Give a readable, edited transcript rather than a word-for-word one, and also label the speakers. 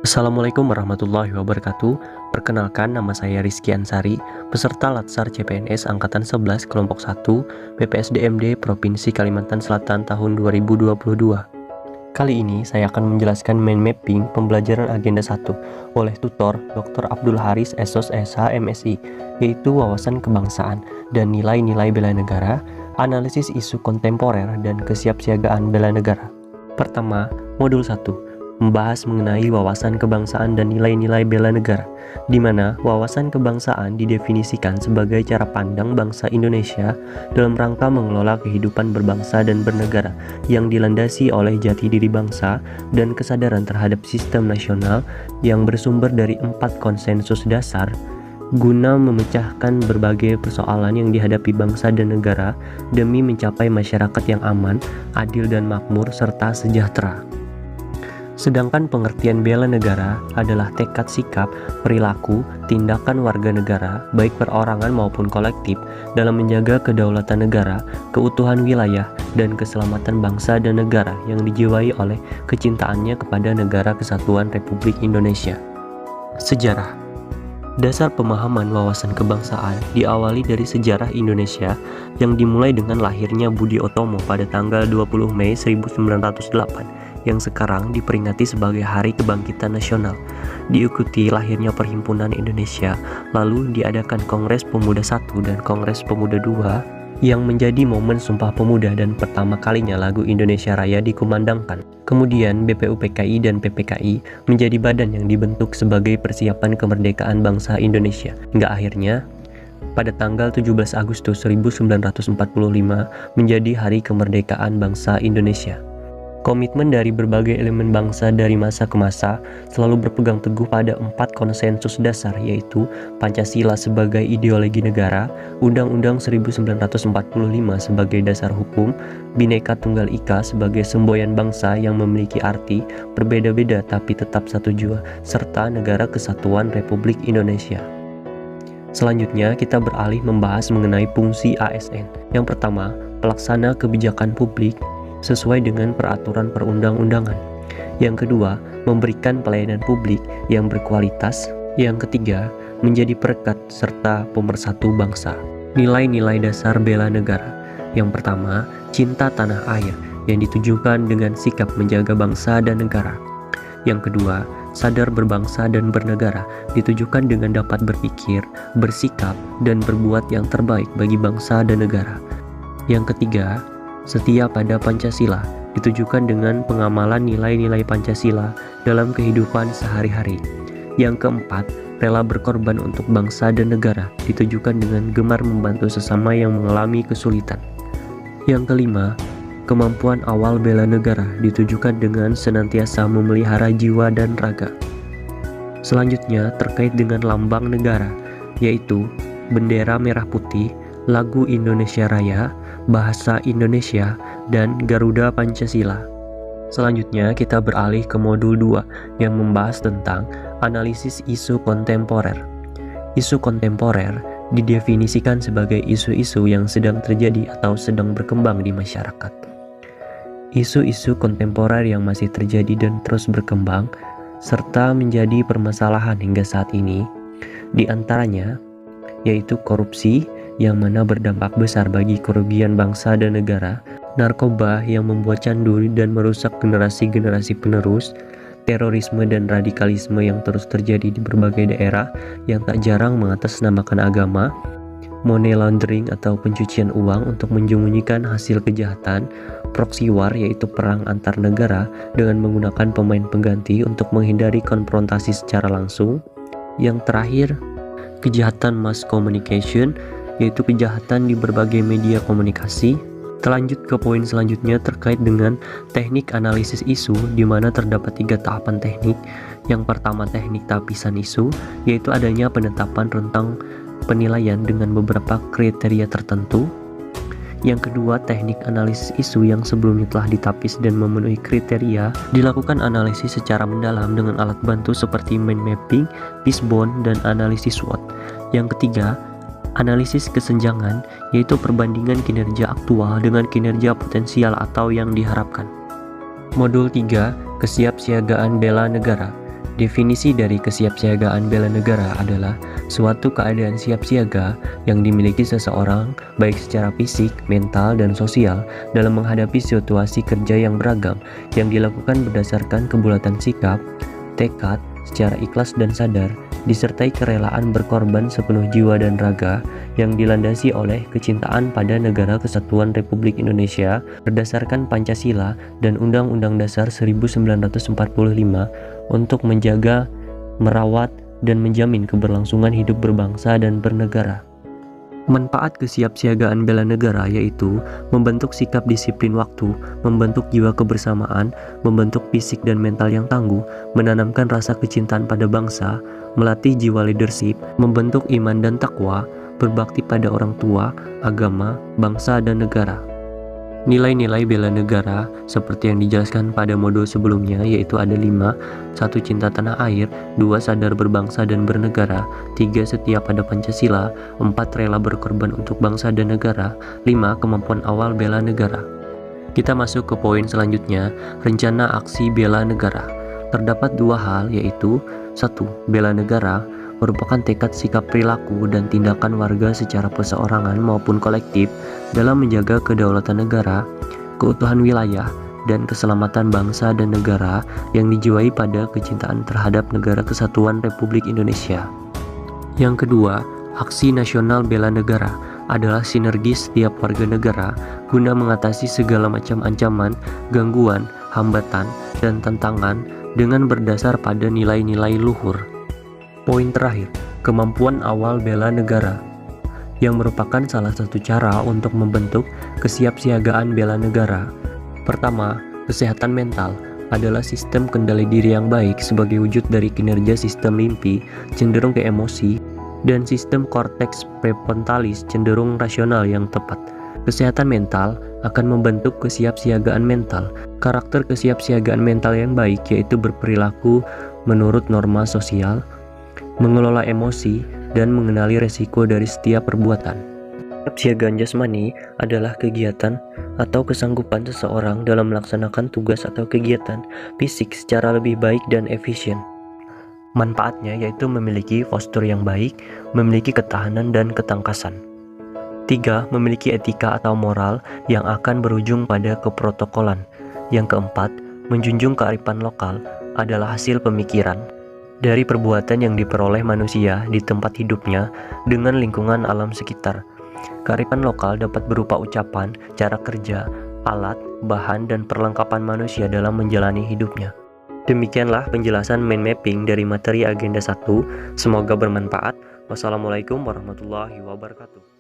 Speaker 1: Assalamualaikum warahmatullahi wabarakatuh. Perkenalkan, nama saya Rizky Ansari, peserta Latsar CPNS Angkatan 11 Kelompok 1 BPSDMD Provinsi Kalimantan Selatan tahun 2022. Kali ini saya akan menjelaskan mind mapping pembelajaran agenda 1 oleh tutor Dr. Abdul Haris SOS SH MSI, yaitu wawasan kebangsaan dan nilai-nilai bela negara, analisis isu kontemporer dan kesiapsiagaan bela negara. Pertama, modul 1. Membahas mengenai wawasan kebangsaan dan nilai-nilai bela negara, di mana wawasan kebangsaan didefinisikan sebagai cara pandang bangsa Indonesia dalam rangka mengelola kehidupan berbangsa dan bernegara yang dilandasi oleh jati diri bangsa dan kesadaran terhadap sistem nasional yang bersumber dari 4 konsensus dasar guna memecahkan berbagai persoalan yang dihadapi bangsa dan negara demi mencapai masyarakat yang aman, adil dan makmur serta sejahtera. Sedangkan pengertian bela negara adalah tekad sikap, perilaku, tindakan warga negara, baik perorangan maupun kolektif, dalam menjaga kedaulatan negara, keutuhan wilayah, dan keselamatan bangsa dan negara yang dijiwai oleh kecintaannya kepada Negara Kesatuan Republik Indonesia. Sejarah. Dasar pemahaman wawasan kebangsaan diawali dari sejarah Indonesia yang dimulai dengan lahirnya Budi Otomo pada tanggal 20 Mei 1908 yang sekarang diperingati sebagai Hari Kebangkitan Nasional. Diikuti lahirnya Perhimpunan Indonesia, lalu diadakan Kongres Pemuda I dan Kongres Pemuda II yang menjadi momen Sumpah Pemuda dan pertama kalinya lagu Indonesia Raya dikumandangkan. Kemudian BPUPKI dan PPKI menjadi badan yang dibentuk sebagai persiapan kemerdekaan bangsa Indonesia. Hingga akhirnya pada tanggal 17 Agustus 1945 menjadi Hari Kemerdekaan Bangsa Indonesia. Komitmen dari berbagai elemen bangsa dari masa ke masa selalu berpegang teguh pada 4 konsensus dasar, yaitu Pancasila sebagai ideologi negara, Undang-Undang 1945 sebagai dasar hukum, Bhinneka Tunggal Ika sebagai semboyan bangsa yang memiliki arti berbeda-beda tapi tetap satu jua, serta Negara Kesatuan Republik Indonesia. Selanjutnya kita beralih membahas mengenai fungsi ASN. Yang pertama, pelaksana kebijakan publik sesuai dengan peraturan perundang-undangan. Yang kedua, memberikan pelayanan publik yang berkualitas. Yang ketiga, menjadi perekat serta pemersatu bangsa. Nilai-nilai dasar bela negara. Yang pertama, cinta tanah air yang ditujukan dengan sikap menjaga bangsa dan negara. Yang kedua, sadar berbangsa dan bernegara ditujukan dengan dapat berpikir, bersikap, dan berbuat yang terbaik bagi bangsa dan negara. Yang ketiga, setia pada Pancasila ditujukan dengan pengamalan nilai-nilai Pancasila dalam kehidupan sehari-hari. Yang keempat, rela berkorban untuk bangsa dan negara ditujukan dengan gemar membantu sesama yang mengalami kesulitan. Yang kelima, kemampuan awal bela negara ditujukan dengan senantiasa memelihara jiwa dan raga. Selanjutnya terkait dengan lambang negara, yaitu bendera merah putih, lagu Indonesia Raya, bahasa Indonesia, dan Garuda Pancasila. Selanjutnya kita beralih ke modul 2 yang membahas tentang analisis isu kontemporer. Isu kontemporer didefinisikan sebagai isu-isu yang sedang terjadi atau sedang berkembang di masyarakat. Isu-isu kontemporer yang masih terjadi dan terus berkembang serta menjadi permasalahan hingga saat ini, di antaranya yaitu korupsi yang mana berdampak besar bagi kerugian bangsa dan negara, narkoba yang membuat candu dan merusak generasi-generasi penerus, terorisme dan radikalisme yang terus terjadi di berbagai daerah yang tak jarang mengatasnamakan agama, money laundering atau pencucian uang untuk menyembunyikan hasil kejahatan, proxy war yaitu perang antar negara dengan menggunakan pemain pengganti untuk menghindari konfrontasi secara langsung. Yang terakhir, kejahatan mass communication yaitu kejahatan di berbagai media komunikasi. Lanjut ke poin selanjutnya terkait dengan teknik analisis isu, di mana terdapat 3 tahapan teknik. Yang pertama, teknik tapisan isu, yaitu adanya penetapan rentang penilaian dengan beberapa kriteria tertentu. Yang kedua, teknik analisis isu yang sebelumnya telah ditapis dan memenuhi kriteria, dilakukan analisis secara mendalam dengan alat bantu seperti mind mapping, fishbone, dan analisis SWOT. Yang ketiga, analisis kesenjangan, yaitu perbandingan kinerja aktual dengan kinerja potensial atau yang diharapkan. Modul 3, kesiapsiagaan bela negara. Definisi dari kesiapsiagaan bela negara adalah suatu keadaan siap siaga yang dimiliki seseorang baik secara fisik, mental, dan sosial dalam menghadapi situasi kerja yang beragam yang dilakukan berdasarkan kebulatan sikap, tekad, secara ikhlas dan sadar, disertai kerelaan berkorban sepenuh jiwa dan raga yang dilandasi oleh kecintaan pada Negara Kesatuan Republik Indonesia berdasarkan Pancasila dan Undang-Undang Dasar 1945 untuk menjaga, merawat, dan menjamin keberlangsungan hidup berbangsa dan bernegara. Manfaat kesiapsiagaan bela negara yaitu membentuk sikap disiplin waktu, membentuk jiwa kebersamaan, membentuk fisik dan mental yang tangguh, menanamkan rasa kecintaan pada bangsa, melatih jiwa leadership, membentuk iman dan takwa, berbakti pada orang tua, agama, bangsa, dan negara. Nilai-nilai bela negara seperti yang dijelaskan pada modul sebelumnya yaitu ada 5. 1. Cinta tanah air. 2. Sadar berbangsa dan bernegara. 3. Setia pada Pancasila. 4. Rela berkorban untuk bangsa dan negara. 5. Kemampuan awal bela negara. Kita masuk ke poin selanjutnya, rencana aksi bela negara. Terdapat 2 hal yaitu 1. Bela negara merupakan tekad sikap perilaku dan tindakan warga secara perseorangan maupun kolektif dalam menjaga kedaulatan negara, keutuhan wilayah, dan keselamatan bangsa dan negara yang dijiwai pada kecintaan terhadap Negara Kesatuan Republik Indonesia. Yang kedua, aksi nasional bela negara adalah sinergis setiap warga negara guna mengatasi segala macam ancaman, gangguan, hambatan, dan tantangan dengan berdasar pada nilai-nilai luhur. Poin terakhir, kemampuan awal bela negara, yang merupakan salah satu cara untuk membentuk kesiapsiagaan bela negara. Pertama, kesehatan mental adalah sistem kendali diri yang baik sebagai wujud dari kinerja sistem limpi cenderung ke emosi dan sistem korteks prefrontalis cenderung rasional yang tepat. Kesehatan mental akan membentuk kesiapsiagaan mental. Karakter kesiapsiagaan mental yang baik yaitu berperilaku menurut norma sosial, mengelola emosi, dan mengenali resiko dari setiap perbuatan. Kesiapsiagaan jasmani adalah kegiatan atau kesanggupan seseorang dalam melaksanakan tugas atau kegiatan fisik secara lebih baik dan efisien. Manfaatnya yaitu memiliki postur yang baik, memiliki ketahanan dan ketangkasan. 3. Memiliki etika atau moral yang akan berujung pada keprotokolan. Yang keempat, menjunjung kearifan lokal adalah hasil pemikiran dari perbuatan yang diperoleh manusia di tempat hidupnya dengan lingkungan alam sekitar. Kearifan lokal dapat berupa ucapan, cara kerja, alat, bahan, dan perlengkapan manusia dalam menjalani hidupnya. Demikianlah penjelasan mind mapping dari materi agenda 1. Semoga bermanfaat. Wassalamualaikum warahmatullahi wabarakatuh.